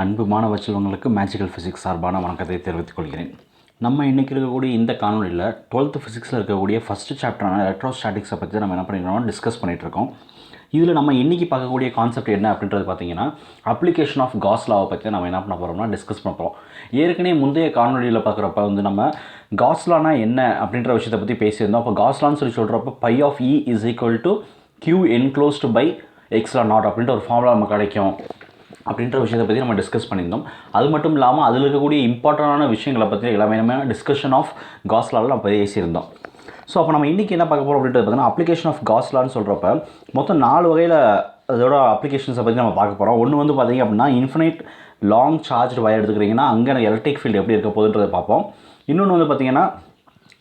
அன்பு மாணவ செல்வங்களுக்கு மேஜிக்கல் ஃபிசிக்ஸ் சார்பான வணக்கத்தை தெரிவித்துக் கொள்கிறேன். நம்ம இன்றைக்கி இருக்கக்கூடிய இந்த காணொலியில் 12th ஃபிசிக்ஸில் இருக்கக்கூடிய ஃபஸ்ட்டு சாப்டரான எலக்ட்ரோஸ்டாட்டிக்ஸை பற்றி நம்ம என்ன பண்ணிக்கிறோம் டிஸ்கஸ் பண்ணிகிட்ருக்கோம். இதில் நம்ம இன்றைக்கி பார்க்கக்கூடிய கான்செப்ட் என்ன அப்படின்றது பார்த்திங்கன்னா அப்ளிகேஷன் ஆஃப் காஸ் லாவை பற்றி நம்ம என்ன பண்ண போகிறோம்னா டிஸ்கஸ் பண்ண போகிறோம். ஏற்கனவே முந்தைய காணொலியில் பார்க்குறப்ப நம்ம காஸ் லானா என்ன அப்படின்ற விஷயத்தை பற்றி பேசியிருந்தோம். அப்போ காஸ் லான்னு சொல்லி சொல்கிறப்ப phi of E is equal to Q enclosed by epsilon naught அப்படின்ற ஒரு ஃபார்முலா நமக்கு கிடைக்கும் அப்படின்ற விஷயத்தை பற்றி நம்ம டிஸ்கஸ் பண்ணியிருந்தோம். அது மட்டும் இல்லாமல் அதில் இருக்கக்கூடிய இம்பார்ட்டண்டான விஷயங்களை பற்றி எல்லாமே நம்ம டிஸ்கஷன் ஆஃப் காஸ் லாவில் நம்ம பேசியிருந்தோம். ஸோ அப்போ நம்ம இன்றைக்கி என்ன பார்க்க போகிறோம் அப்படின்றது பார்த்தீங்கன்னா அப்ளிகேஷன் ஆஃப் காஸ் லான்னு சொல்கிறப்ப மொத்தம் 4 வகையில் அதோட அப்ளிகேஷன்ஸை பற்றி நம்ம பார்க்க போகிறோம். ஒன்று வந்து பார்த்திங்க அப்படின்னா இன்ஃபினைட் லாங் சார்ஜ் வயர் எடுத்துக்கிறீங்கன்னா அங்கே எனக்கு எலக்ட்ரிக் ஃபீல்டு எப்படி இருக்க போகுதுன்றதை பார்ப்போம். இன்னொன்று வந்து பார்த்திங்கன்னா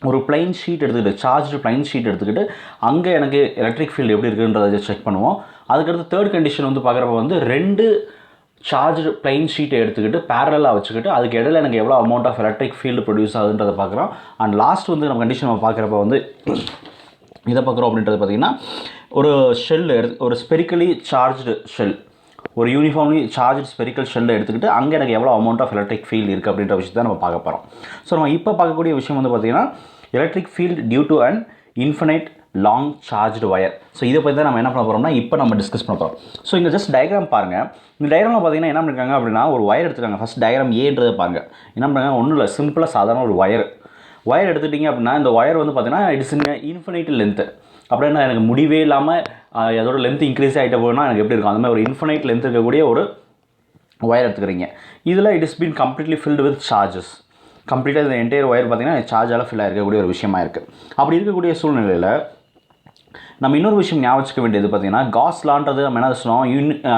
ஒரு பிளைன் ஷீட் எடுத்துக்கிட்டு சார்ஜ் பிளைன் ஷீட் எடுத்துக்கிட்டு அங்கே எனக்கு எலக்ட்ரிக் ஃபீல்டு எப்படி இருக்குன்றதை செக் பண்ணுவோம். அதுக்கடுத்து தேர்ட் கண்டிஷன் வந்து பார்க்குறப்ப வந்து 2 சார்ஜ் பிளைன் ஷீட்டை எடுத்துக்கிட்டு பேரலாக வச்சுக்கிட்டு அதுக்கு இடையில எனக்கு எவ்வளோ amount of electric field produce ஆகுதுன்றதை பார்க்குறோம். அண்ட் லாஸ்ட் வந்து நம்ம கண்டிஷன் நம்ம பார்க்குறப்ப வந்து இதை பார்க்குறோம் அப்படின்றது பார்த்திங்கன்னா ஒரு ஷெல் ஒரு ஸ்பெரிக்கலி சார்ஜ்டு ஷெல் ஒரு யூனிஃபார்ம்லி சார்ஜ் ஸ்பெரிக்கல் ஷெல்லை எடுத்துக்கிட்டு அங்கே எனக்கு எவ்வளோ அமௌண்ட் ஆஃப் எலக்ட்ரிக் ஃபீல்டு இருக்குது அப்படின்ற விஷயத்தை நம்ம பார்க்க போகிறோம். ஸோ நம்ம இப்போ பார்க்கக்கூடிய விஷயம் வந்து பார்த்திங்கன்னா electric field due to and infinite long charged wire. So இதை பற்றி தான் நம்ம என்ன பண்ண போகிறோம்னா இப்போ நம்ம டிஸ்கஸ் பண்ண போகிறோம். ஸோ இங்கே ஜஸ்ட் டயக்ராம் பாருங்கள். இந்த டயக்ராமில் பார்த்தீங்கன்னா என்ன பண்ணிருக்காங்க அப்படின்னா ஒரு வயர் எடுத்துக்காங்க. ஃபஸ்ட் டயக்ராம் ஏன்றதை பாருங்கள். என்ன பண்ணுறாங்க, ஒன்றும் இல்லை, சிம்பிளாக சாதாரண ஒரு வயர் எடுத்துக்கிட்டிங்க அப்படின்னா இந்த வயர் வந்து பார்த்தீங்கன்னா இட்ஸ் இன் இன்ஃபினைட் லென்த்து. அப்படின்னா எனக்கு முடிவே இல்லாமல் அதோட லென்த் இன்க்ரீஸ் ஆகிட்ட போனால் எனக்கு எப்படி இருக்கும், அந்த மாதிரி ஒரு இன்ஃபினைட் லென்த் இருக்கக்கூடிய ஒரு வயர் எடுத்துக்கிறீங்க. இதில் it is been completely filled with charges. கம்ப்ளீட்டாக இந்த என்டையர் வயர் பார்த்திங்கன்னா சார்ஜால் ஃபில் ஆகிருக்கக்கூடிய ஒரு விஷயமா இருக்குது. அப்படி இருக்கக்கூடிய சூழ்நிலையில் நம்ம இன்னொரு விஷயம் ஞாபகம் வச்சுக்க வேண்டியது பார்த்திங்கன்னா காஸ் லான்றது நம்ம என்ன சொன்னோம்,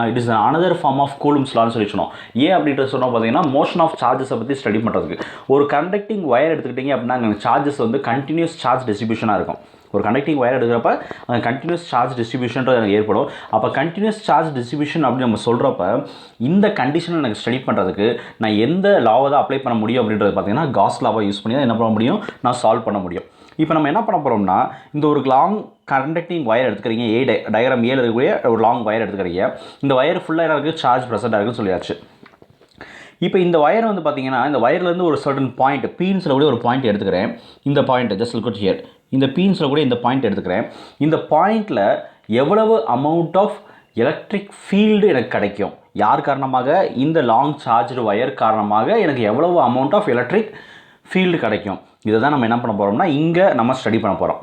it is another form of Coulomb's லான்னு சொல்லி சொன்னோம். ஏன் அப்படின்றது சொன்னோம் பார்த்திங்கன்னா மோஷன் ஆஃப் சார்ஜஸை பற்றி ஸ்டடி பண்ணுறதுக்கு. ஒரு கண்டக்டிங் வயர் எடுத்துக்கிட்டிங்க அப்படின்னா அங்கே சார்ஜஸ் வந்து கண்டினியூஸ் சார்ஜ் டிஸ்ட்ரிபியூஷனாக இருக்கும். ஒரு கண்டக்டிங் வயர் எடுக்கிறப்ப அந்த கண்டினியூஸ் சார்ஜ் டிஸ்ட்ரிபியூஷன்றது எனக்கு ஏற்படும். அப்போ கண்டினியூஸ் சார்ஜ் டிஸ்ட்ரிபியூஷன் அப்படின்னு நம்ம சொல்கிறப்ப இந்த கண்டிஷனை எனக்கு ஸ்டடி பண்ணுறதுக்கு நான் எந்த லாவை தான் அப்ளை பண்ண முடியும் அப்படின்றது பார்த்திங்கன்னா காஸ் லாவை யூஸ் பண்ணி தான் என்ன பண்ண முடியும், நான் சால்வ் பண்ண முடியும். இப்போ நம்ம என்ன பண்ண போகிறோம்னா இந்த ஒரு லாங் கண்டக்டிங் வயர் எடுத்துக்கிறீங்க, டயக்ராம் ஏல இருக்கக்கூடிய ஒரு லாங் வயர் எடுத்துக்கிறீங்க. இந்த வயர் ஃபுல்லாக எனக்கு சார்ஜ் ப்ரெசென்ட்டாக இருக்குன்னு சொல்லியாச்சு. இப்போ இந்த வயர் வந்து பார்த்திங்கன்னா இந்த வயர்லேருந்து ஒரு சர்டன் பாயிண்ட் பீன்ஸில் கூட ஒரு பாயிண்ட் எடுத்துக்கிறேன். இந்த point just look at here. இந்த பீன்ஸில் கூட இந்த பாயிண்ட் எடுத்துக்கிறேன். இந்த பாயிண்டில் எவ்வளவு அமௌண்ட் ஆஃப் எலக்ட்ரிக் ஃபீல்டு எனக்கு கிடைக்கும், யார் காரணமாக, இந்த லாங் சார்ஜ்டு வயர் காரணமாக எனக்கு எவ்வளவு அமௌண்ட் ஆஃப் எலக்ட்ரிக் ஃபீல்டு கிடைக்கும், இதை தான் நம்ம என்ன பண்ண போகிறோம்னா இங்கே நம்ம ஸ்டடி பண்ண போகிறோம்.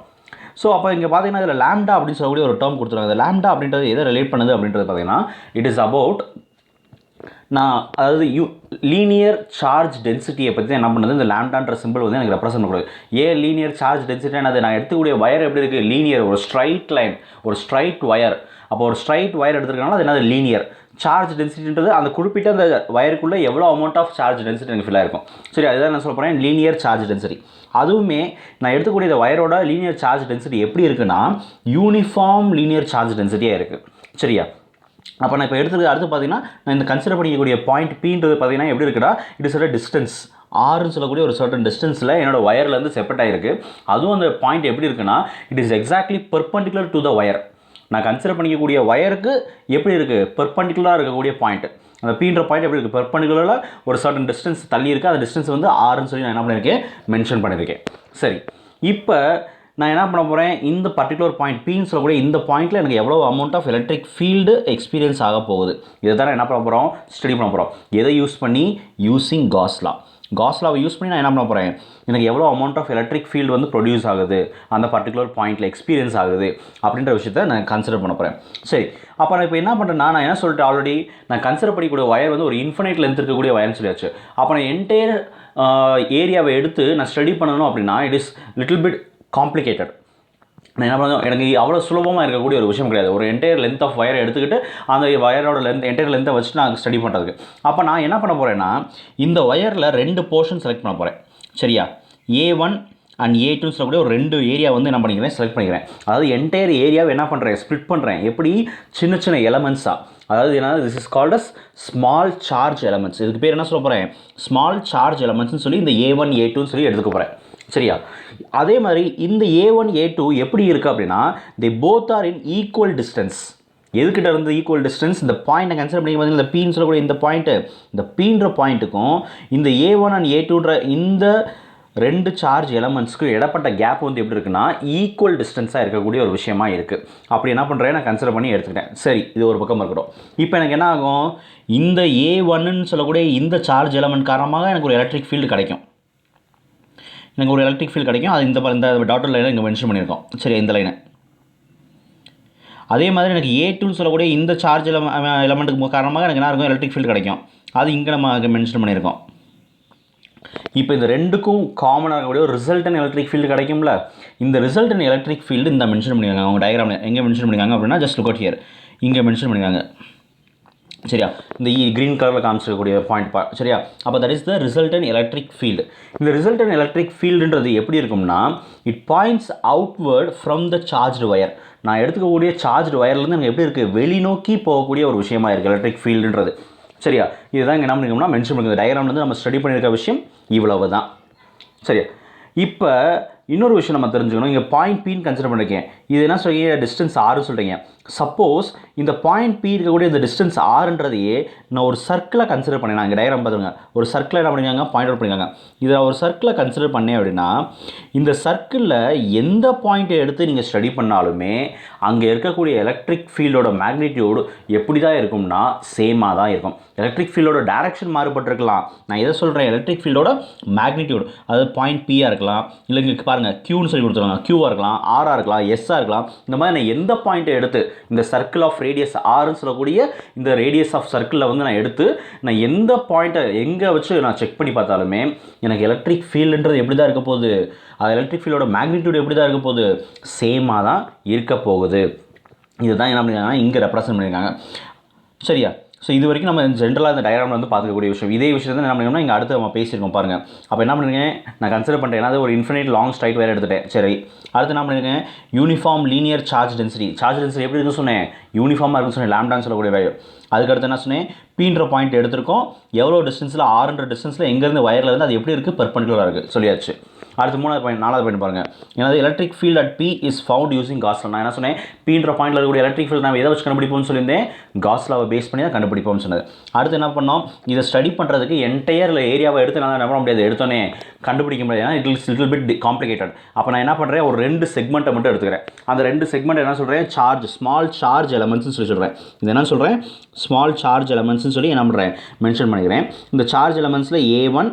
ஸோ அப்போ இங்கே பார்த்தீங்கன்னா இதில் லேம்டா அப்படின்னு சொல்லக்கூடிய ஒரு டேர்ம் கொடுத்துருக்காங்க. இந்த லேம்டா அப்படின்றது எதை ரிலேட் பண்ணுது அப்படின்றது பார்த்தீங்கன்னா இட் இஸ் அபவுட் அதாவது லீனியர் சார்ஜ் டென்சிட்டியை பற்றி என்ன பண்ணுது, இந்த லேம்டான்ற சிம்பிள் வந்து எனக்கு ரெப்ரசென்ட் பண்ணுறது. ஏன் லீனியர் சார்ஜ் டென்சிட்டி, அது நான் எடுத்துக்கூடிய வயர் எப்படி இருக்குது, லீனியர், ஒரு ஸ்ட்ரைட் லைன், ஒரு ஸ்ட்ரைட் வயர். அப்போ ஒரு ஸ்ட்ரைட் வயர் எடுத்துருக்கனால அது என்னது லீனியர். சார்ஜ் டென்சிட்டின்றது அந்த குறிப்பிட்ட அந்த வயருக்குள்ளே எவ்வளோ அமௌண்ட் ஆஃப் சார்ஜ் டென்சிட்டி எனக்கு ஃபில் ஆயிருக்கும். சரி, அதுதான் நான் சொல்ல போகிறேன் லீனியர் சார்ஜ் டென்சிட்டி. அதுவுமே நான் எடுத்துக்கூடிய இந்த வயரோட லீனியர் சார்ஜ் டென்சிட்டி எப்படி இருக்குன்னா யூனிஃபார்ம் லீனியர் சார்ஜ் டென்சிட்டியாக இருக்குது. சரியா, அப்போ நான் இப்போ எடுத்துக்கிறது அடுத்து பார்த்தீங்கன்னா நான் இந்த கன்சிடர் பண்ணிக்கக்கூடிய பாயிண்ட் பீன்றது பார்த்தீங்கன்னா எப்படி இருக்குன்னா இட் இஸ் டிஸ்டன்ஸ் ஆர்ன்னு சொல்லக்கூடிய ஒரு சர்டன் டிஸ்டன்ஸில் என்னோட வயர்லேருந்து செப்பரேட் ஆகிருக்கு. அதுவும் அந்த பாயிண்ட் எப்படி இருக்குன்னா it is exactly perpendicular to the wire. நான் கன்சிடர் பண்ணிக்கக்கூடிய வயருக்கு எப்படி இருக்குது, பெர்பெண்டிகுலராக இருக்கக்கூடிய பாயிண்ட். அந்த பீன்ற பாயிண்ட் எப்படி இருக்குது, பெர்பெண்டிகுலரில் ஒரு சர்டன் டிஸ்டன்ஸ் தள்ளி இருக்குது. அந்த டிஸ்டன்ஸ் வந்து ஆறுன்னு சொல்லி நான் என்ன பண்ணியிருக்கேன், மென்ஷன் பண்ணியிருக்கேன். சரி, இப்போ நான் என்ன பண்ண போகிறேன், இந்த பர்டிகுலர் பாயிண்ட் பீன்ஸில் கூட இந்த பாயிண்ட்டில் எனக்கு எவ்வளோ amount of electric field experience ஆக போகுது, இதை தான் என்ன பண்ண போகிறோம், ஸ்டடி பண்ண போகிறோம். எதை யூஸ் பண்ணி, யூஸிங் காஸ் லா. காஸ் லாவை யூஸ் பண்ணி நான் என்ன பண்ண போகிறேன், எனக்கு எவ்வளோ அமௌண்ட் ஆஃப் எலக்ட்ரிக் ஃபீல்டு வந்து ப்ரொடியூஸ் ஆகுது, அந்த பர்டிகுலர் பாயிண்ட்டில் எக்ஸ்பீரியன்ஸ் ஆகுது அப்படின்ற விஷயத்த நான் கன்சிடர் பண்ண போகிறேன். சரி, அப்போ நான் இப்போ என்ன பண்ணுறேன்னா நான் என்ன சொல்லிட்டு ஆல்ரெடி நான் கன்சிடர் பண்ணிக்கூடிய வயர் வந்து ஒரு இன்ஃபினைட் லென்த் இருக்கக்கூடிய வயர்னு சொல்லியாச்சு. அப்போ நான் என்டையர் ஏரியாவை எடுத்து நான் ஸ்டடி பண்ணணும் அப்படின்னா it is little bit complicated. நான் என்ன பண்ணுவேன், எனக்கு அவ்வளோ சுலபமாக இருக்கக்கூடிய ஒரு விஷயம் கிடையாது. ஒரு என்டையர் லென்த் ஆஃப் வயரை எடுத்துக்கிட்டு அந்த வயரோட என்டையர் லென்த்தை வச்சுட்டு நான் ஸ்டடி பண்ணுறதுக்கு. அப்போ நான் என்ன பண்ண போகிறேன்னா இந்த வயரில் 2 போர்ஷன் செலக்ட் பண்ண போகிறேன். சரியா, A1 அண்ட் A2 சொல்லக்கூடிய ஒரு 2 ஏரியா வந்து என்ன பண்ணிக்கிறேன், செலக்ட் பண்ணிக்கிறேன். அதாவது என்டையர் ஏரியாவை என்ன பண்ணுறேன், ஸ்ப்ளிட் பண்ணுறேன். எப்படி, சின்ன சின்ன எலமெண்ட்ஸாக. அதாவது என்ன, this is called as small charge elements. இதுக்கு பேர் என்ன சொல்ல போகிறேன், ஸ்மால் சார்ஜ் எலமெண்ட்ஸ்னு சொல்லி இந்த A1 A2 சொல்லி எடுத்துக்க போகிறேன். சரியா, அதே மாதிரி இந்த A1 A2 எப்படி இருக்குது அப்படின்னா they both are in equal distance. எதுக்கிட்ட இருந்து ஈக்குவல் டிஸ்டன்ஸ் இந்த பாயிண்ட்டை கன்சிடர் பண்ணி பார்த்தீங்கன்னா இந்த பீன்னு சொல்லக்கூடிய இந்த பாயிண்ட்டு, இந்த பீன்ற பாயிண்ட்டுக்கும் இந்த A1 அண்ட் A2ன்ற இந்த ரெண்டு சார்ஜ் எலமெண்ட்ஸ்க்கு இடப்பட்ட கேப் வந்து எப்படி இருக்குன்னா ஈக்குவல் டிஸ்டன்ஸாக இருக்கக்கூடிய ஒரு விஷயமா இருக்குது. அப்படி என்ன பண்ணுறேன், நான் கன்சிடர் பண்ணி எடுத்துக்கிட்டேன். சரி, இது ஒரு பக்கம் இருக்கட்டும். இப்போ எனக்கு என்ன ஆகும், இந்த A1ன்னு சொல்லக்கூடிய இந்த சார்ஜ் எலமெண்ட் காரணமாக எனக்கு ஒரு எலக்ட்ரிக் ஃபீல்டு கிடைக்கும். எனக்கு ஒரு எலக்ட்ரிக் ஃபீல்டு கிடைக்கும். அது இந்த டாட்டர் லைனை இங்கே மென்ஷன் பண்ணியிருக்கோம். சரி, இந்த லைனை. அதே மாதிரி எனக்கு A2ன்னு சொல்லக்கூடிய இந்த சார்ஜ் எலமெண்ட்டுக்கு காரணமாக எனக்கு என்ன இருக்கும், எலக்ட்ரிக் ஃபீல்டு கிடைக்கும். அது இங்கே நம்ம மென்ஷன் பண்ணியிருக்கோம். இப்போ இந்த ரெண்டுக்கும் காமனாக இருக்கக்கூடிய ஒரு ரிசல்டன் எலக்ட்ரிக் ஃபீல்டு கிடைக்கும்ல. இந்த ரிசல்டன் எலக்ட்ரிக் ஃபீல்டு இந்த மென்ஷன் பண்ணியிருக்காங்க. அவங்க டயக்ராமில் எங்கே மென்ஷன் பண்ணியிருக்காங்க அப்படின்னா ஜஸ்ட் லுக் அவுட் ஹியர், இங்கே மென்ஷன் பண்ணியிருக்காங்க. சரியா, இந்த க்ரீன் கலரில் காமிச்சிருக்கக்கூடிய பாயிண்ட் சரியா. அப்போ that is the resultant electric field. இந்த ரிசல்டன் எலக்ட்ரிக் ஃபீல்டுன்றது எப்படி இருக்கும்னா, it points outward from the charged wire. நான் எடுத்துக்கக்கூடிய சார்ஜ்டு வயர்லேருந்து எனக்கு எப்படி இருக்குது, வெளிநோக்கி போகக்கூடிய ஒரு விஷயமா இருக்குது எலக்ட்ரிக் ஃபீல்டுன்றது. சரியா, இதுதான் இங்கே என்ன பண்ணிக்கோம்னா மென்ஷன் பண்ணுறது. டயக்ராம்லேருந்து நம்ம ஸ்டடி பண்ணியிருக்க விஷயம் இவ்வளவு தான். சரியா, இப்போ இன்னொரு விஷயம் நம்ம தெரிஞ்சுக்கணும். இங்கே பாயிண்ட் பின்னு கன்சிடர் பண்ணியிருக்கேன். இது என்ன சொல்றீங்க, டிஸ்டன்ஸ் ஆறு சொல்கிறீங்க. சப்போஸ் இந்த பாயிண்ட் பி இருக்கக்கூடிய இந்த டிஸ்டன்ஸ் ஆறுன்றதையே நான் ஒரு சர்க்கிளை கன்சிடர் பண்ணேன். நான் இங்கே டயக்ராம் பார்த்துருங்க, ஒரு சர்க்கிளை என்ன பண்ணியிருக்காங்க, பாயிண்ட் அவுட் பண்ணியிருக்காங்க. இதை ஒரு சர்க்கிளை கன்சிடர் பண்ணேன் அப்படின்னா இந்த சர்க்கிளில் எந்த பாயிண்ட்டை எடுத்து நீங்கள் ஸ்டடி பண்ணாலுமே அங்கே இருக்கக்கூடிய எலக்ட்ரிக் ஃபீல்டோட மேக்னிடியூடு எப்படி தான் இருக்கும்னா சேமாக தான் இருக்கும். எலக்ட்ரிக் ஃபீல்டோட டைரக்ஷன் மாறுபட்டிருக்கலாம். நான் எதை சொல்கிறேன், எலக்ட்ரிக் ஃபீல்டோட மேக்னிடியூடு, அதாவது பாயிண்ட் பியாக இருக்கலாம், இல்லை இங்கே பாருங்கள் க்யூன்னு சொல்லி கொடுத்துருவாங்க, க்யூவாக இருக்கலாம், ஆராக இருக்கலாம், எஸ்ஸாக இருக்கலாம். இந்த மாதிரி நான் எந்த பாயிண்ட்டை எடுத்து இந்த சர்க்கிள் ஆஃப் ரேடியஸ் ஆர்ன்னு சொல்லக்கூடிய இந்த ரேடியஸ் ஆஃப் சர்க்கிளில் வந்து நான் எடுத்து நான் எந்த பாயிண்ட்டை எங்கே வச்சு நான் செக் பண்ணி பார்த்தாலுமே எனக்கு எலக்ட்ரிக் ஃபீல்டுன்றது எப்படி தான் இருக்க போகுது, அது எலக்ட்ரிக் ஃபீல்டோட மேக்னிடியூட் எப்படி தான் இருக்க போகுது, சேமாக தான் இருக்க போகுது. இதுதான் என்ன பண்ணியிருக்காங்க, இங்கே ரெப்ரசன்ட் பண்ணியிருக்காங்க. சரியா, ஸோ இது வரைக்கும் நம்ம ஜென்ரலாக இந்த டயக்ராமில் வந்து பார்த்துக்கக்கூடிய விஷயம். இதே விஷயத்தை என்ன பண்ணிக்கணும்னா இங்கே அடுத்து நம்ம பேசியிருக்கோம் பாருங்கள். அப்போ என்ன பண்ணிருக்கேன், நான் கன்சிடர் பண்ணுறேன், ஏன்னா ஒரு இன்ஃபினைட் லாங் ஸ்ட்ரைட் வேறு எடுத்துட்டேன். சரி, அடுத்து என்ன பண்ணியிருக்கேன், uniform linear charge density. Charge density எப்படி இருக்குன்னு சொன்னேன், யூனிஃபார்மாக இருக்குன்னு சொன்னேன், லாம்டான்னு சொல்லக்கூடிய வேல்யூ. அதுக்கடுத்து என்ன சொன்னேன், பீன்ற பாயிண்ட் எடுத்திருக்கோம், எவ்வளோ டிஸ்டன்ஸில், 600 டிஸ்டன்ஸில் எங்கேருந்து வயரில் இருந்து அது எப்படி இருக்குது, பெர்பெண்டிகுலராக இருக்குது சொல்லியாச்சு. அடுத்து நாலாவது பாயிண்ட் பாருங்கள், ஏன்னா electric field at P is found using Gauss law. நான் என்ன சொன்னேன், பீன்ற பாயிண்டில் இருக்கக்கூடிய எலக்ட்ரிக் ஃபீல்டு நம்ம எதை வச்சு கண்டுபிடிப்போம்னு சொல்லியிருந்தேன், காஸ் லாவை பேஸ் பண்ணி தான் கண்டுபிடிப்போம்னு சொன்னது. அடுத்து என்ன பண்ணோம், இதை ஸ்டடி பண்ணுறதுக்கு என்டையர் ஏரியாவை எடுத்து நான் என்ன பண்ண முடியாது, எடுத்தோன்னே கண்டுபிடிக்க முடியாது, ஏன்னா it is little bit complicated. அப்போ நான் என்ன பண்ணுறேன், ஒரு 2 செக்மெண்ட்டை மட்டும் எடுத்துக்கிறேன். அந்த 2 செக்மெண்ட் என்ன சொல்கிறேன், சார்ஜ், ஸ்மால் சார்ஜ் எலமெண்ட்ஸ்னு சொல்லி சொல்கிறேன். இது என்ன சொல்கிறேன், ஸ்மால் சார்ஜ் எலமெண்ட்ஸ்னு சொல்லி என்ன பண்ணுறேன், மென்ஷன் பண்ணிக்கிறேன். இந்த charge எலமெண்ட்ஸில் A1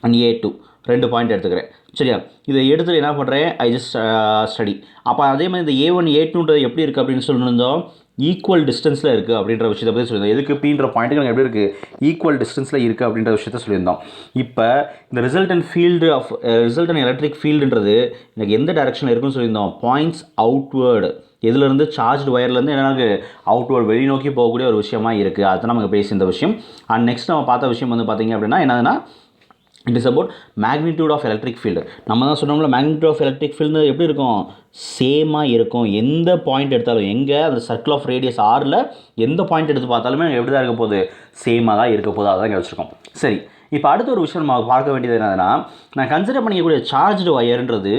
and A2 2 point எடுத்துக்கிறேன். சரியா, இதை எடுத்துகிட்டு என்ன பண்ணுறேன், ஐ ஜஸ்ட் ஸ்டடி. அப்போ அதே மாதிரி இந்த A1 A2ன்றது எப்படி இருக்குது அப்படின்னு சொல்லியிருந்தோம், ஈக்குவல் டிஸ்டன்ஸில் இருக்குது அப்படின்ற விஷயத்தை பற்றி சொல்லியிருந்தோம். எதுக்கு பீன்ற பாயிண்ட்டுக்கு எனக்கு எப்படி இருக்குது, ஈக்குவல் டிஸ்டன்ஸில் இருக்குது அப்படின்ற விஷயத்த சொல்லியிருந்தோம். இப்போ இந்த resultant field of resultant electric ஃபீல்டுன்றது எனக்கு எந்த டைரக்ஷனில் இருக்குன்னு சொல்லியிருந்தோம், பாயிண்ட்ஸ் அவுட்வேர்டு. எதுலேருந்து, சார்ஜ் வயர்லேருந்து எனக்கு அவுட்வேர்டு வெளிநோக்கி போகக்கூடிய ஒரு விஷயமா இருக்குது. அதுதான் நமக்கு பேசி இந்த விஷயம். அண்ட் நெக்ஸ்ட் நம்ம பார்த்த விஷயம் வந்து பார்த்திங்க அப்படின்னா என்னதுன்னா, it is about magnitude of electric field. நம்ம தான் சொன்னோம்ல, மேக்னிடியூட் ஆஃப் எலக்ட்ரிக் ஃபீல்டு எப்படி இருக்கும், சேமாக இருக்கும். எந்த பாயிண்ட் எடுத்தாலும், எங்கே அந்த சர்க்கிள் ஆஃப் ரேடியஸ் ஆரில் எந்த பாயிண்ட் எடுத்து பார்த்தாலுமே எப்படி தான் இருக்க போகுது, சேமாக தான் இருக்க போகுது. அதான் இங்கே வச்சுருக்கோம். சரி, இப்போ அடுத்த ஒரு விஷயம் நம்ம பார்க்க வேண்டியது என்னதுன்னா, நான் கன்சிடர் பண்ணிக்கக்கூடிய சார்ஜ்டு வயர்ன்றது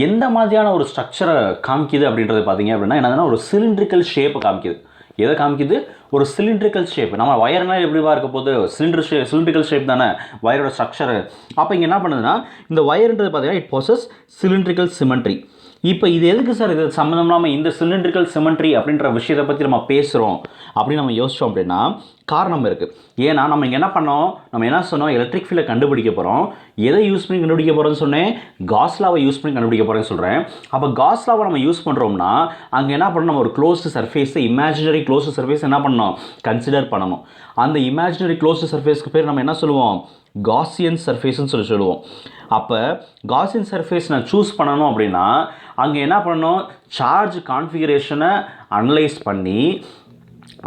எந்த மாதிரியான ஒரு ஸ்ட்ரக்சரை காமிக்குது அப்படின்றது பார்த்தீங்க அப்படின்னா என்னதுன்னா, ஒரு சிலிண்ட்ரிக்கல் ஷேப்பை காமிக்குது. எதை காமிக்குது, ஒரு சிலிண்ட்ரிக்கல் ஷேப். நம்ம வயர்னால் எப்படிவா இருக்க போது, சிலிண்ட்ரிக்கல் ஷேப் தானே வயரோட ஸ்ட்ரக்சரு. அப்போ இங்கே என்ன பண்ணுதுன்னா, இந்த வயர்ன்றது பார்த்தீங்கன்னா இட் பொசஸ் சிலிண்ட்ரிக்கல் சிமெட்ரி. இப்போ இது எதுக்கு சார், இது சம்மந்தம் இல்லாமல் இந்த சிலிண்ட்ரிக்கல் சிமெட்ரி அப்படின்ற விஷயத்தை பற்றி நம்ம பேசுகிறோம் அப்படின்னு நம்ம யோசித்தோம் அப்படின்னா காரணம் இருக்குது. ஏன்னா நம்ம இங்கே என்ன பண்ணோம், நம்ம என்ன சொன்னோம், எலக்ட்ரிக் ஃபீல்டை கண்டுபிடிக்க போகிறோம். எதை யூஸ் பண்ணி கண்டுபிடிக்க போகிறோன்னு சொன்னேன், காஸ் லாவை யூஸ் பண்ணி கண்டுபிடிக்க போகிறேன்னு சொல்கிறேன். அப்போ காஸ் லாவை நம்ம யூஸ் பண்ணுறோம்னா அங்கே என்ன பண்ணணும், நம்ம ஒரு க்ளோஸ்டு சர்ஃபேஸை, இமேஜினரி க்ளோஸ்டு சர்ஃபேஸ் என்ன பண்ணணும், கன்சிடர் பண்ணணும். அந்த இமேஜினரி க்ளோஸ்டு சர்ஃபேஸ்க்கு பேர் நம்ம என்ன சொல்லுவோம், காசியன் சர்ஃபேஸ்ன்னு சொல்லுவோம். அப்போ காசியன் சர்ஃபேஸ் நான் சூஸ் பண்ணணும் அப்படின்னா அங்கே என்ன பண்ணணும், சார்ஜ் கான்ஃபிகரேஷனை அனலைஸ் பண்ணி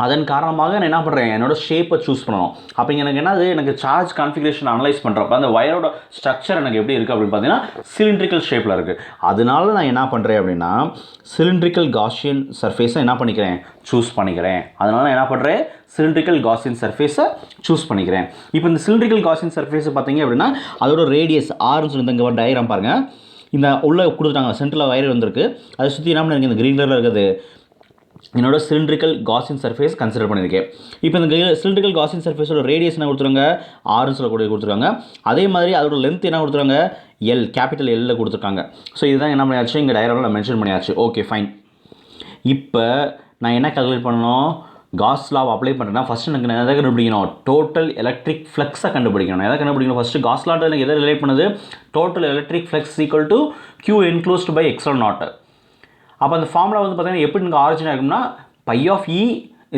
அதன் காரணமாக நான் என்ன பண்ணுறேன், என்னோடய ஷேப்பை சூஸ் பண்ணணும். அப்போ எனக்கு என்னது, எனக்கு சார்ஜ் கான்ஃபிகரேஷன் அனலைஸ் பண்ணுறப்ப அந்த வயரோட ஸ்ட்ரக்சர் எனக்கு எப்படி இருக்குது அப்படின்னு பார்த்தீங்கன்னா சிலிண்ட்ரிக்கல் ஷேப்பில் இருக்குது. அதனால நான் என்ன பண்ணுறேன் அப்படின்னா சிலிண்ட்ரிக்கல் காசியன் சர்ஃபேஸை என்ன பண்ணிக்கிறேன், சூஸ் பண்ணிக்கிறேன். அதனால நான் என்ன பண்ணுறேன், சிலிண்ட்ரிக்கல் காசியன் சர்ஃபேஸை சூஸ் பண்ணிக்கிறேன். இப்போ இந்த சிலிண்ட்ரிக்கல் காசியன் சர்ஃபேஸை பார்த்தீங்க அப்படின்னா அதோட ரேடியஸ் ஆர்னு சொல்லி இங்கே ஒரு டயக்ராம் பாருங்கள். இந்த உள்ளே கொடுத்துட்டாங்க, சென்டரில் வயர் வந்திருக்கு, அதை சுற்றி என்ன பண்ணிருக்கு, இந்த க்ரீன் கலரில் இருக்குது என்னோட சிலிண்ட்ரிக்கல் காசின் சர்ஃபேஸ் கன்சிடர் பண்ணியிருக்கேன். இப்போ இந்த சிலிண்ட்ரிக்கல் காசின் சர்ஃபேஸோட ரேடியஸ் என்ன கொடுத்துருங்க, ஆர்னு சொல்லக்கூடிய கொடுத்துருக்காங்க. அதே மாதிரி அதோட லென்த் என்ன கொடுத்துருவாங்க, எல், கேபிட்டல் எல்லில் கொடுத்துருக்காங்க. ஸோ இதுதான் என்ன பண்ணியாச்சு, இங்கே டயக்ராமில் நான் மென்ஷன் பண்ணியாச்சு. Okay fine. இப்போ நான் என்ன கால்குலேட் பண்ணணும், காஸ் லாவை அப்ளை பண்ணுறேன்னா ஃபஸ்ட்டு எனக்கு நான் எதை கண்டுபிடிக்கணும், டோட்டல் எலக்ட்ரிக் ஃப்ளக்ஸை கண்டுபிடிக்கணும். எதை கண்டுபிடிக்கணும், ஃபஸ்ட்டு காஸ் லாவில் எனக்கு எதை ரிலேட் பண்ணுது, total electric flux equal to Q enclosed by epsilon naught. அப்போ அந்த ஃபார்முலா வந்து பார்த்தீங்கன்னா எப்படி எனக்கு ஆரிஜின் ஆகும்னா, phi of E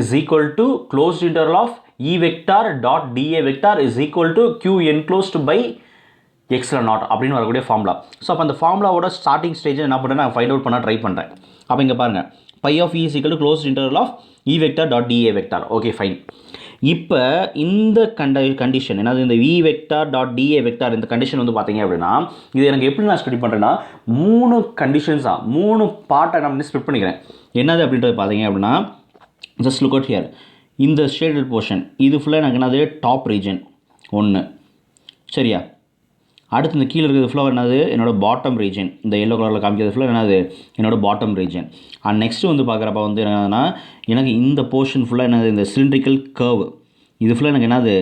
is equal to closed integral of E vector dot dA vector is equal to Q enclosed by epsilon naught அப்படின்னு வரக்கூடிய formula. So அப்போ அந்த ஃபார்முலாவோட ஸ்டார்டிங் ஸ்டேஜை என்ன பண்ணுறேன், நான் ஃபைண்ட் அவுட் பண்ண ட்ரை பண்ணுறேன். அப்போ இங்கே பாருங்கள், phi of E is equal to closed integral of E vector dot dA vector. Okay fine. இப்போ இந்த கண்டிஷன் என்னது, இந்த V vector dot dA vector இந்த கண்டிஷன் வந்து பார்த்தீங்க அப்படின்னா, இது எனக்கு எப்படி நான் ஸ்டடி பண்ணுறேன்னா, 3 கண்டிஷன்ஸாக 3 பார்ட்டை நான் வந்து ஸ்ப்ளிட் பண்ணிக்கிறேன். என்னது அப்படின்றது பார்த்தீங்க அப்படின்னா, ஜஸ்ட் லுக் அவுட் ஹியர். இந்த ஷேடட் போர்ஷன் இது ஃபுல்லாக எனக்கு என்னது, டாப் ரீஜன் 1. சரியா? அடுத்து இந்த கீழே இருக்கிறது ஃபுல்லாக என்னது, என்னோட பாட்டம் ரீஜன். இந்த எல்லோ கலரில் காமிக்கிறது ஃபுல்லாக என்னது, என்னோட பாட்டம் ரீஜன். அண்ட் நெக்ஸ்ட்டு வந்து பார்க்குறப்ப வந்து என்னதுன்னா, எனக்கு இந்த போர்ஷன் ஃபுல்லாக என்னது, இந்த சிலிண்ட்ரிக்கல் கர்வ். இது ஃபுல்லாக எனக்கு என்னது,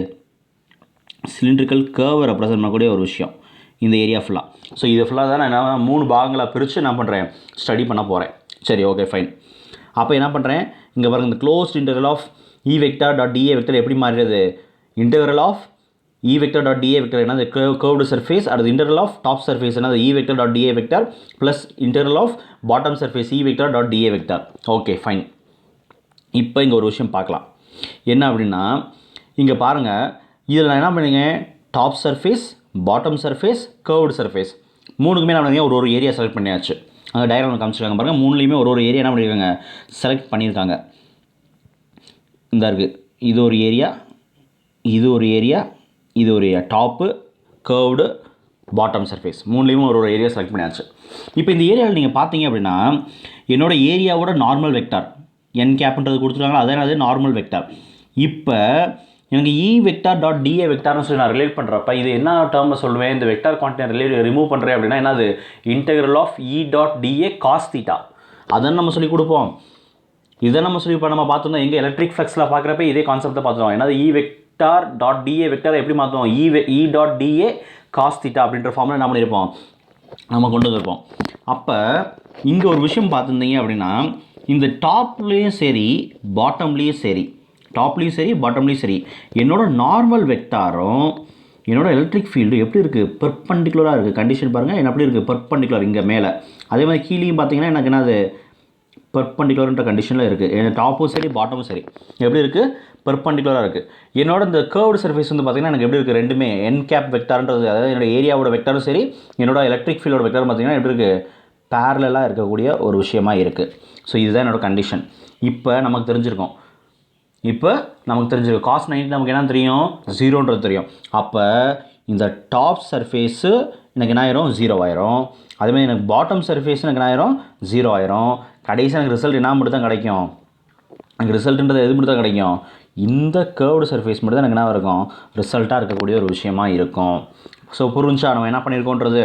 சிலிண்ட்ரிக்கல் கர்வை ரெப்ரசன்ட் பண்ணக்கூடிய ஒரு விஷயம் இந்த ஏரியா ஃபுல்லாக. ஸோ இது ஃபுல்லாக தான் நான் என்ன 3 பாகங்களாக பிரித்து என்ன பண்ணுறேன், ஸ்டடி பண்ண போகிறேன். சரி, ஓகே ஃபைன். அப்போ என்ன பண்ணுறேன், இங்கே பாருங்கள், இந்த closed integral of E vector dot dA vector எப்படி மாறிடுது, integral of E vector dot dA vector என்னது, curved surface. அடுத்து integral of top surface என்னது, E vector dot dA vector plus integral of bottom surface E vector dot dA vector. Okay fine. இப்போ இங்கே ஒரு விஷயம் பார்க்கலாம். என்ன அப்படின்னா, இங்கே பாருங்கள், இதில் நான் என்ன பண்ணுங்க, top surface, bottom surface, curved surface மூணுக்குமே நான் ஒரு ஏரியா செலக்ட் பண்ணியாச்சு. அங்கே டயக்ராமில் காமிச்சிருக்காங்க பாருங்கள், மூணுலேயுமே ஒரு ஏரியா என்ன பண்ணியிருக்காங்க, செலக்ட் பண்ணியிருக்காங்க. இந்த இருக்குது, இது ஒரு ஏரியா, இது ஒரு ஏரியா, இது ஒரு டாப்பு, கர்வ்டு, பாட்டம் சர்ஃபேஸ் மூணுலேயுமே ஒரு ஏரியா செலக்ட் பண்ணியாச்சு. இப்போ இந்த ஏரியாவில் நீங்கள் பார்த்தீங்க அப்படின்னா, என்னோடய ஏரியாவோட நார்மல் வெக்டார் என் கேப்ன்றது கொடுத்துருக்காங்களா, அதான் அது நார்மல் வெக்டார். இப்போ எனக்கு இ வெக்டார் டாட் டிஏ வெக்டார்னு சொல்லி நான் ரிலேட் பண்ணுறப்ப இது என்ன டேர்மில் சொல்லுவேன், இந்த வெக்டார் குவான்டிட்டி ரிமூவ் பண்ணுறேன் அப்படின்னா என்னது, integral of E dot dA cos theta. அதான் நம்ம சொல்லி கொடுப்போம். இதை நம்ம சொல்லி இப்போ நம்ம பார்த்தோம்னா எங்கள் எலக்ட்ரிக் ஃப்ளக்ஸில் பார்க்குறப்ப இதே கான்செப்டை பார்த்துருவோம். என்னது, E vector dot dA vector எப்படி மாற்றுவோம், E dot dA cos theta அப்படின்ற ஃபார்மில் என்ன பண்ணியிருப்போம், நம்ம கொண்டு வந்திருப்போம். அப்போ இங்கே ஒரு விஷயம் பார்த்துருந்தீங்க அப்படின்னா, இந்த டாப்லேயும் சரி பாட்டம்லேயும் சரி, டாப்லேயும் சரி பாட்டம்லேயும் சரி, என்னோட நார்மல் வெக்டாரும் என்னோட எலக்ட்ரிக் ஃபீல்டு எப்படி இருக்குது, பெர்பெண்டிகுலராக இருக்குது. கண்டிஷன் பாருங்கள், என்ன எப்படி இருக்குது, பெர்பெண்டிகுலர் இங்கே மேலே. அதே மாதிரி கீழேயும் பார்த்தீங்கன்னா எனக்கு என்னது, பெர்பெண்டிகுலர்ன்ற கண்டிஷனில் இருக்குது. என் டாப்பும் சரி பாட்டமும் சரி எப்படி இருக்குது, பெர்பெண்டிகுலராக இருக்குது. என்னோட இந்த கர்வ்டு சர்ஃபேஸ் வந்து பார்த்திங்கன்னா எனக்கு எப்படி இருக்குது, ரெண்டுமே என் கேப் வெக்டார்ன்றது, அதாவது என்னோட ஏரியாவோட வெக்டாரும் சரி என்னோட எலக்ட்ரிக் ஃபீல்டோட வெக்டாரும் பார்த்திங்கன்னா எப்படி இருக்குது, பேரலாக இருக்கக்கூடிய ஒரு விஷயமாக இருக்குது. ஸோ இதுதான் என்னோடய கண்டிஷன். இப்போ நமக்கு தெரிஞ்சிருக்கும், காஸ் 90 நமக்கு என்ன தெரியும், 0ன்றது தெரியும். அப்போ இந்த டாப் சர்ஃபேஸு எனக்கு என்ன ஆயிரும், 0 ஆயிரும். அதேமாதிரி எனக்கு பாட்டம் சர்ஃபேஸ் எனக்கு என்ன ஆயிரும், 0 ஆயிரும். கடைசியாக எனக்கு ரிசல்ட் என்ன மட்டும் தான் கிடைக்கும், எனக்கு ரிசல்ட்டுன்றது எது மட்டும் தான் கிடைக்கும், இந்த கர்வ்டு சர்ஃபேஸ் மட்டும் தான் எனக்கு என்ன இருக்கும், ரிசல்ட்டாக இருக்கக்கூடிய ஒரு விஷயமாக இருக்கும். ஸோ புரிஞ்சா நம்ம என்ன பண்ணியிருக்கோன்றது,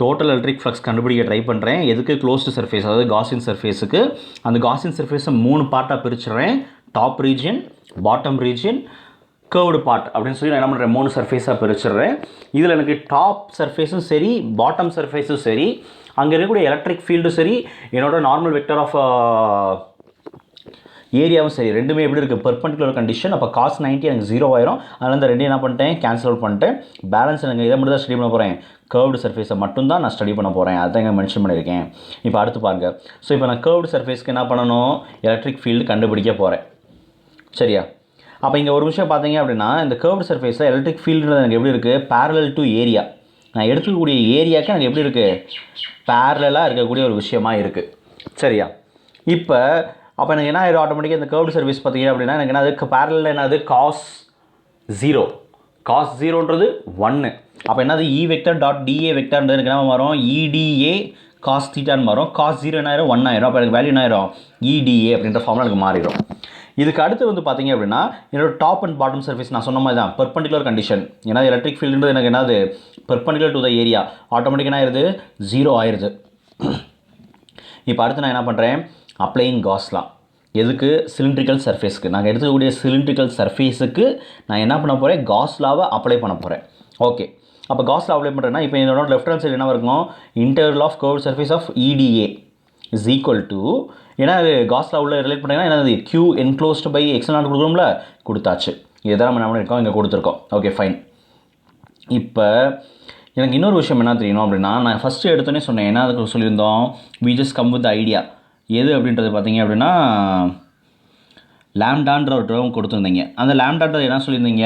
டோட்டல் எலக்ட்ரிக் ஃப்ளக்ஸ் கண்டுபிடிக்க ட்ரை பண்ணுறேன். எதுக்கு, க்ளோஸ்டு சர்ஃபேஸ், அதாவது காசின் சர்ஃபேஸுக்கு. அந்த காசின் சர்ஃபேஸை 3 பார்ட்டாக பிரிச்சுறேன், top region, bottom region, curved part அப்படின்னு சொல்லி நான் என்ன பண்ணுறேன், 3 சர்ஃபேஸாக பிரிச்சுடுறேன். இதில் எனக்கு டாப் சர்ஃபேஸும் சரி பாட்டம் சர்ஃபேஸும் சரி, அங்கே இருக்கக்கூடிய எலக்ட்ரிக் ஃபீல்டும் சரி, என்னோட நார்மல் வெக்டர் ஆஃப் ஏரியாவும் சரி, ரெண்டுமே எப்படி இருக்குது, பெர்பெண்டிகுலர் கண்டிஷன். அப்போ காஸ் 90 எனக்கு 0 ஆயிரும். அதனால் இந்த ரெண்டையும் என்ன பண்ணிட்டேன், கேன்சல் அவுட் பண்ணிட்டேன். பேலன்ஸ் எனக்கு இதை மட்டும் தான் ஸ்டடி பண்ண போகிறேன், கர்வ்டு சர்ஃபேஸை மட்டும்தான் நான் ஸ்டடி பண்ண போகிறேன். அதை இங்கே மென்ஷன் பண்ணியிருக்கேன். இப்போ அடுத்து பாருங்கள். ஸோ இப்போ நான் கர்வ்டு சர்ஃபேஸ்க்கு என்ன பண்ணணும், எலக்ட்ரிக் ஃபீல்டு கண்டுபிடிக்க போகிறேன். சரியா? அப்போ இங்கே ஒரு விஷயம் பார்த்தீங்க அப்படின்னா, இந்த கர்வ்டு சர்ஃபேஸில் எலக்ட்ரிக் ஃபீல்டு எனக்கு எப்படி இருக்குது, பேரலல் டு ஏரியா. நான் எடுத்துக்கக்கூடிய ஏரியாவுக்கு எனக்கு எப்படி இருக்குது, பேரலாக இருக்கக்கூடிய ஒரு விஷயமாக இருக்குது. சரியா? இப்போ அப்போ எனக்கு என்ன ஆயிரும், ஆட்டோமேட்டிக்காக இந்த கர்வ்டு சர்ஃபேஸ் பார்த்தீங்க அப்படின்னா எனக்கு என்ன, அதுக்கு பேரலில் என்னது, காஸ் 0ன்றது 1. அப்போ என்னது, இ வெக்டர் டாட் டிஏ வெக்டர்ன்றது எனக்கு என்ன வரும், இடிஏ காஸ் தீட்டான்னு வரும். காஸ் 0 என்ன ஆயிரும், 1 ஆயிரும். அப்போ எனக்கு வேல்யூ என்ன ஆயிரும், இடிஏ அப்படின்ற ஃபார்மில் எனக்கு மாறிடும். இதுக்கு அடுத்து வந்து பார்த்தீங்க அப்படின்னா, என்னோட டாப் அண்ட் பாட்டம் சர்ஃபேஸ் நான் சொன்ன மாதிரி தான் பெர்பெண்டிகுலர் கண்டிஷன். ஏன்னா எலக்ட்ரிக் ஃபீல்டுன்றது எனக்கு என்னது, பெர்பெண்டிகுலர் டு த ஏரியா, ஆட்டோமேட்டிக்காக என்ன ஆயிடுது, 0 ஆயிடுது. இப்போ அடுத்து நான் என்ன பண்ணுறேன், அப்ளையிங் காஸ் லா எதுக்கு? சிலிண்ட்ரிக்கல் சர்ஃபேஸ்க்கு. நாங்கள் எடுத்துக்கக்கூடிய சிலிண்ட்ரிக்கல் சர்ஃபேஸுக்கு நான் என்ன பண்ண போகிறேன்? காஸ் லாவை அப்ளை பண்ண போகிறேன். ஓகே, அப்போ காஸ் லா அப்ளை பண்ணுறேன்னா இப்போ என்னோட லெஃப்ட் ஹேண்ட் சைடு என்ன இருக்கும்? Interval of curve surface of EDA is equal to, ஏன்னா அது காஸ் லா உள்ள ரிலேட் பண்ணிங்கன்னா என்னது? Q enclosed by epsilon naught கொடுக்குறோம்ல, கொடுத்தாச்சு. இதுதான் நம்ம என்ன பண்ணியிருக்கோம்? இங்கே கொடுத்துருக்கோம். Okay fine. இப்போ எனக்கு இன்னொரு விஷயம் என்ன தெரியணும் அப்படின்னா, நான் ஃபஸ்ட்டு எடுத்தோன்னே சொன்னேன், என்ன அதுக்கு சொல்லியிருந்தோம்? We just come with idea. எது அப்படின்றது பார்த்தீங்க அப்படின்னா, லாம்டான்ற ஒரு டேர்ம் கொடுத்துருந்தீங்க. அந்த லாம்டான்றது என்ன சொல்லியிருந்தீங்க?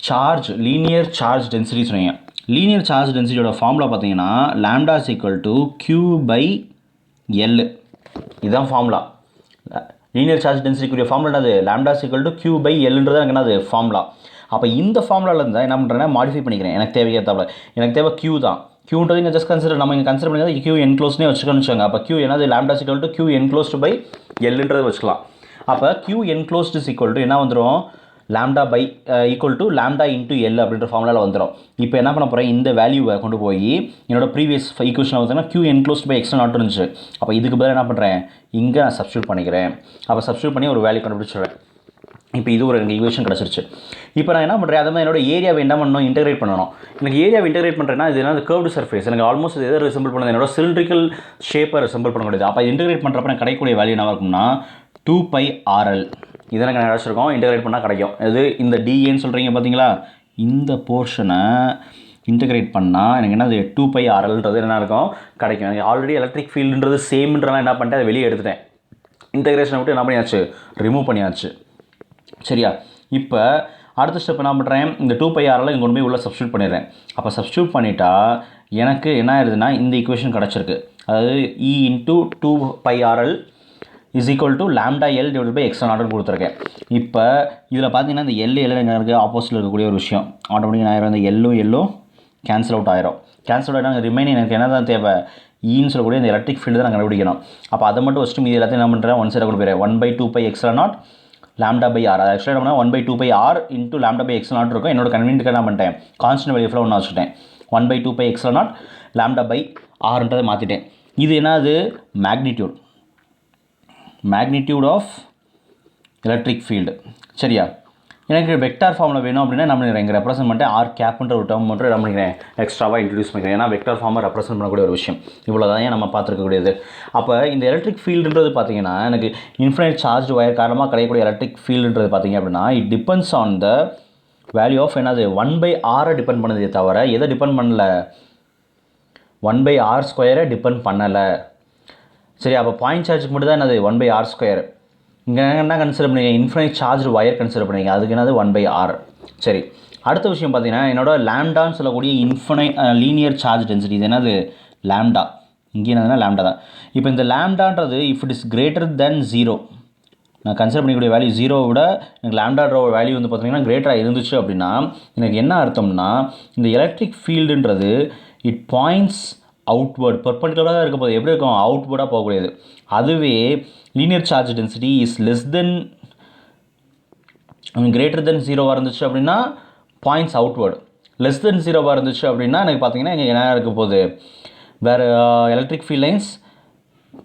சார்ஜ், லீனியர் சார்ஜ் டென்சிட்டி சொன்னீங்க. லீனியர் சார்ஜ் டென்சிட்டியோட ஃபார்முலா பார்த்தீங்கன்னா lambda is equal to Q/L. இதுதான் ஃபார்முலா. லீனியர் சார்ஜ் டென்சிட்டிக்குரிய ஃபார்முலா என்னது? லாம்டா இஸ் ஈக்குவல் டு Q/Lன்றது எனக்கு என்னது? ஃபார்முலா. அப்போ இந்த ஃபார்முலாவில் இருந்தால் என்ன பண்ணுறேன்னா மாடிஃபை பண்ணிக்கிறேன். எனக்கு தேவையேற்றாப்புல. எனக்கு தேவை Q தான். Qன்றது இங்கே ஜஸ்ட் கன்சிடர், நம்ம இங்கே கன்சிடர் பண்ணி Q என்க்ளோஸ்னே வச்சுக்கணும்னு வச்சுக்கோங்க. அப்போ Q என்னது? Lambda is equal to Q enclosed by Lன்றது வச்சுக்கலாம். அப்போ Q enclosed is equal to என்ன வந்துடும்? Lambda by equal to lambda into L அப்படின்ற ஃபார்முலாவில் வந்துடும். இப்போ என்ன பண்ண போகிறேன்? இந்த வேல்யூவை கொண்டு போய் என்னோட ப்ரீவியஸ் ஈக்குவேஷன் பார்த்தீங்கன்னா Q enclosed by epsilon naught இருந்துச்சு. அப்போ இதுக்கு பதிலாக என்ன பண்ணுறேன்? இங்கே நான் சப்ஸ்டியூட் பண்ணிக்கிறேன். அப்போ சப்ஸ்டியூட் பண்ணி ஒரு வேல்யூ கண்டுபிடிச்சிடுவேன். இப்போ இது ஒரு எனக்கு ஈக்குவேஷன் கிடச்சிருச்சு. இப்போ நான் என்ன பண்ணுறேன்? அதே மாதிரி என்னோட ஏரியாவை என்ன பண்ணணும்? இன்டெகிரேட் பண்ணணும். எனக்கு ஏரியாவை இன்டெகிரேட் பண்ணுறேன்னா இது என்ன? Curved surface. எனக்கு ஆல்மோஸ்ட் எதை ரிசம்பிள் பண்ணுது? என்னோட சிலிண்ட்ரிக்கல் ஷேப்பை ரிசம்பிள் பண்ணக்கூடியது. அப்போ இன்டெகிரேட் பண்ணுறப்ப எனக்கு கிடைக்கக்கூடிய வேல்யூ என்ன இருக்கும்னா 2πRL. இதை எனக்கு கிடச்சிருக்கோம். இன்டெகிரேட் பண்ணால் கிடைக்கும். இது இந்த டிஏன்னு சொல்கிறீங்க பார்த்தீங்களா? இந்த போர்ஷனை இன்டெகிரேட் பண்ணால் எனக்கு என்னது? 2πRLன்றது என்ன இருக்கும்? கிடைக்கும். எனக்கு ஆல்ரெடி எலக்ட்ரிக் ஃபீல்டுன்றது சேம்ன்றலாம் என்ன பண்ணிட்டேன்? அதை வெளியே எடுத்துட்டேன். இன்டெகிரேஷனை விட்டு என்ன பண்ணியாச்சு? ரிமூவ் பண்ணியாச்சு. சரியா? இப்போ அடுத்த ஸ்டெப் என்ன பண்ணுறேன்? இந்த 2πRL இங்கே கொண்டு போய் உள்ளே சப்ஸ்டியூட் பண்ணிடுறேன். அப்போ சப்ஸ்டியூட் பண்ணிட்டா எனக்கு என்ன ஆயிடுதுன்னா இந்த ஈக்குவேஷன் கிடச்சிருக்கு. அதாவது E into 2πRL is equal to lambda L divide by epsilon நாட்னு கொடுத்துருக்கேன். இப்போ இதில் பார்த்தீங்கன்னா இந்த L எனக்கு ஆப்போசிட்டில் இருக்கக்கூடிய ஒரு விஷயம் ஆட்டோமேட்டிக்காக ஆயிரும். இந்த எல்லும் கேன்சல் அவுட் ஆயிரும். கேன்சல் அவுட் ஆகிடும். ரிமைனிங் எனக்கு என்ன தான் தேவை? ஈன்னு சொல்லக்கூடிய இந்த எலக்ட்ரிக் ஃபீல்டு தான் நான் கண்டுபிடிக்கணும். அப்போ அதை மட்டும் வச்சுட்டு மீது எல்லாத்தையும் என்ன பண்ணுறேன்? ஒன் சைடாக கொடுப்பேன். 1/2π epsilon naught lambda by R. அது ஆக்சுவலாக என்ன 1/2πR into lambda by epsilon naught இருக்கும். என்னோட கன்வீனியன்ட்டுக்கு என்ன பண்ணிட்டேன்? கான்ஸ்டன்ட் வேல்யூ ஃபுல்லாக ஒன்று வச்சுட்டேன். 1/2π எக்ஸ்எல் நாட் லாம்டா பை ஆர்ன்றதை மாற்றிட்டேன். இது என்னது? Magnitude of electric field. சரியா? எனக்கு வெக்டார் ஃபார்மில் வேணும் அப்படின்னா என்ன பண்ணிக்கிறேன்? இங்கே ரெப்ரசென்ட் பண்ணிட்டு ஆர் கேப்ன்ற ஒரு டேர்ம் மட்டும் என்ன பண்ணிக்கிறேன்? எக்ஸ்ட்ராவாக இன்ட்ரடியூஸ் பண்ணிக்கிறேன். ஏன்னா வெக்டார் ஃபார்மை ரெப்ரசென்ட் பண்ணக்கூடிய ஒரு விஷயம். இவ்வளோ தான் நம்ம பார்த்துருக்கக்கூடியது. அப்போ இந்த எலக்ட்ரிக் ஃபீல்டுன்றது பார்த்தீங்கன்னா எனக்கு இன்ஃபினைட் சார்ஜ் ஒயர் காரணமாக கிடைக்கக்கூடிய எலக்ட்ரிக் ஃபீல்டுன்றது பார்த்தீங்க அப்படின்னா it depends on the value of என்னது? 1/r டிபெண்ட் பண்ணுதே தவிர எதை டிபெண்ட் பண்ணல? 1/r² டிபெண்ட் பண்ணலை. சரி, அப்போ பாயிண்ட் சார்ஜுக்கு மட்டும் தான் என்னது? 1/r². இங்கே என்ன கன்சிடர் பண்ணிங்க? இன்ஃபினைட் சார்ஜ் ஒயர் கன்சிடர் பண்ணிங்க. அதுக்கு என்னது? 1/r. சரி, அடுத்த விஷயம் பார்த்தீங்கன்னா என்னோட லாம்டான்னு சொல்லக்கூடிய லீனியர் சார்ஜ் டென்சிட்டி. இது என்னது? லாம்டா. இங்கே என்னதுன்னா லாம்டா தான். இப்போ இந்த லாம்டான்றது if it is greater than 0, நான் கன்சிடர் பண்ணிக்கூடிய வேல்யூ 0வை விட எனக்கு லாம்டான்ற ஒரு வேல்யூ வந்து பார்த்தீங்கன்னா கிரேட்டராக இருந்துச்சு அப்படின்னா எனக்கு என்ன அர்த்தம்னா இந்த எலக்ட்ரிக் ஃபீல்டுன்றது இட் பாயிண்ட்ஸ் அவுட்வேர்ட், பெர்பெண்டிகுலராக தான் இருக்க போகுது. எப்படி இருக்கும்? அவுட்வேர்டாக போகக்கூடியது. அதுவே linear charge density is less than greater than 0வாக இருந்துச்சு அப்படின்னா பாயிண்ட்ஸ் அவுட்வேர்டு. லெஸ் தென் 0வாக இருந்துச்சு அப்படின்னா எனக்கு பார்த்தீங்கன்னா இங்கே என்ன இருக்க போகுது? வேறு electric field lines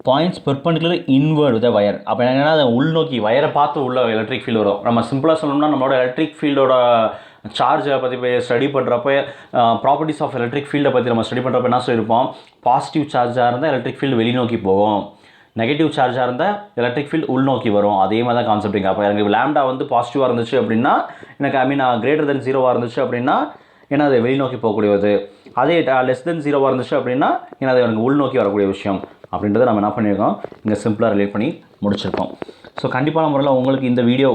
points perpendicular inward with wire. அப்போ என்னன்னா அதை உள்நோக்கி வயரை பார்த்து உள்ள எலக்ட்ரிக் ஃபீல்டு வரும். நம்ம சிம்பிளாக சொல்லணும்னா நம்மளோட எலக்ட்ரிக் ஃபீல்டோட சார்ஜை பற்றி ஸ்டடி பண்ணுறப்ப ப்ராப்பர்ட்டிஸ் ஆஃப் எலக்ட்ரிக் ஃபீல்டை பற்றி நம்ம ஸ்டடி பண்ணுறப்ப என்ன சொல்லியிருப்போம்? பாசிட்டிவ் சார்ஜாக இருந்தால் எலக்ட்ரிக் ஃபீல்டு வெளிநோக்கி போகும், நெகட்டிவ் சார்ஜாக இருந்தால் எலக்ட்ரிக் ஃபீல்டு உள்நோக்கி வரும். அதே மாதிரி தான் கான்செப்டிங். அப்போ எனக்கு லாம்டா வந்து பாசிட்டிவாக இருந்துச்சு அப்படின்னா எனக்கு கிரேட்டர் தென் 0வாக இருந்துச்சு அப்படின்னா ஏன்னா அது வெளிநோக்கி போகக்கூடியது. அதே லெஸ் தென் 0வாக இருந்துச்சு அப்படின்னா ஏன்னா அது எனக்கு உள்நோக்கி வரக்கூடிய விஷயம் அப்படின்றத நம்ம என்ன பண்ணியிருக்கோம்? இங்கே சிம்பிளாக ரிலேட் பண்ணி முடிச்சிருக்கோம். ஸோ கண்டிப்பான முறையில் உங்களுக்கு இந்த வீடியோ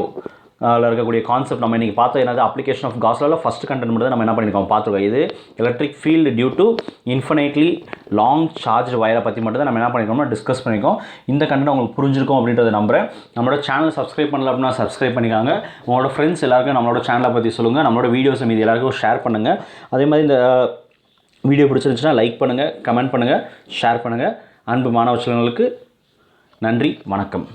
இருக்கக்கூடிய கான்செப்ட் நம்ம இன்றைக்கி பார்த்தோம். என்னது? அப்ளிகேஷன் ஆஃப் காஸ் லாவில் ஃபஸ்ட் கண்டென்ட் மட்டும் தான் நம்ம என்ன பண்ணியிருக்கோம்? பார்த்துருக்கோம். இது electric field due to infinitely long charge வயரை பற்றி மட்டும் தான் நம்ம என்ன பண்ணியிருக்கோம்னா டிஸ்கஸ் பண்ணியிருக்கோம். இந்த கண்டென்ட் உங்களுக்கு புரிஞ்சிருக்கும் அப்படின்றத நம்புகிறேன். நம்மளோட சேனல் சப்ஸ்கிரைப் பண்ணல அப்படின்னா சப்ஸ்கிரைப் பண்ணிக்காங்க. உங்களோட ஃப்ரெண்ட்ஸ் எல்லாருக்கும் நம்மளோட சேனலை பற்றி சொல்லுங்கள். நம்மளோட வீடியோஸை மீது எல்லாருக்கும் ஷேர் பண்ணுங்கள். அதே மாதிரி இந்த வீடியோ பிடிச்சிருந்துச்சுன்னா லைக் பண்ணுங்கள், கமெண்ட் பண்ணுங்கள், ஷேர் பண்ணுங்கள். அன்பு மாணவ செல்வங்களுக்கு நன்றி, வணக்கம்.